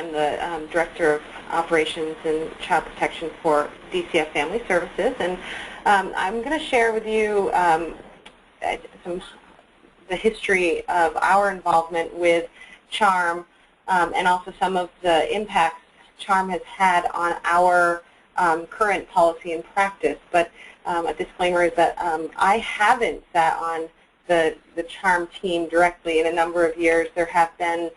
I'm the Director of Operations and Child Protection for DCF Family Services, and I'm going to share with you the history of our involvement with CHARM and also some of the impacts CHARM has had on our current policy and practice. But a disclaimer is that I haven't sat on the CHARM team directly in a number of years. There have been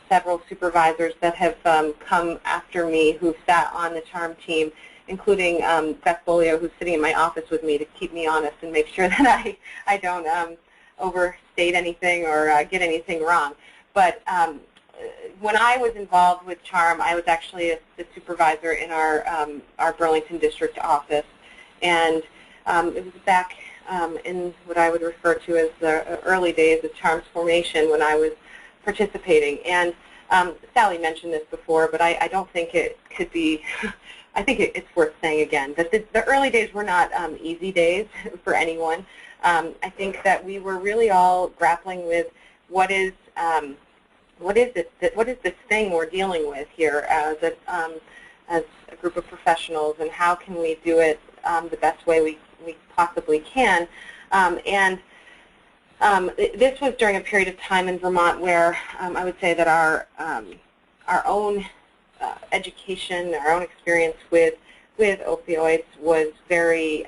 several supervisors that have come after me who sat on the CHARM team, including Beth Bolio, who's sitting in my office with me to keep me honest and make sure that I don't overstate anything or get anything wrong. But when I was involved with CHARM, I was actually the supervisor in our Burlington district office, and it was back in what I would refer to as the early days of CHARM's formation when I was participating. And Sally mentioned this before, but I don't think it could be, I think it's worth saying again, that the early days were not easy days for anyone. I think that we were really all grappling with what is this thing we're dealing with here as a group of professionals, and how can we do it the best way we possibly can. This was during a period of time in Vermont where I would say that our own education, our own experience with opioids was very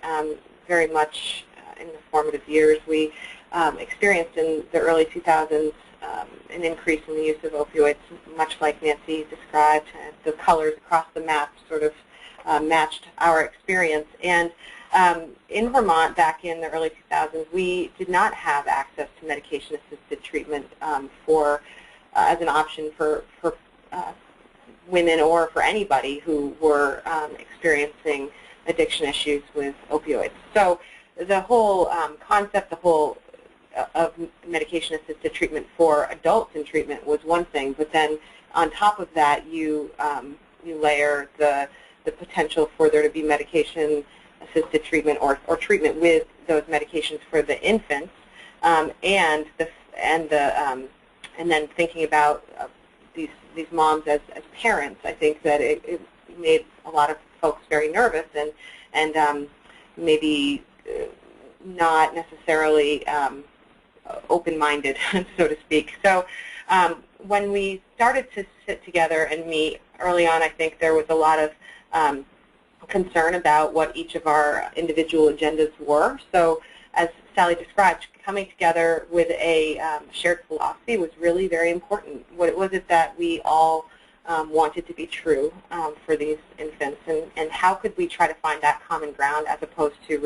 much in the formative years. We experienced in the early 2000s an increase in the use of opioids, much like Nancy described. The colors across the map sort of matched our experience. And in Vermont, back in the early 2000s, we did not have access to medication-assisted treatment as an option for women or for anybody who were experiencing addiction issues with opioids. So the whole concept, of medication-assisted treatment for adults in treatment was one thing, but then on top of that, you layer the potential for there to be medication-assisted treatment or treatment with those medications for the infants, and then thinking about these moms as parents. I think that it made a lot of folks very nervous and maybe not necessarily open-minded, so to speak. So when we started to sit together and meet early on, I think there was a lot of concern about what each of our individual agendas were. So as Sally described, coming together with a shared philosophy was really very important. What was it that we all wanted to be true for these infants, and how could we try to find that common ground as opposed to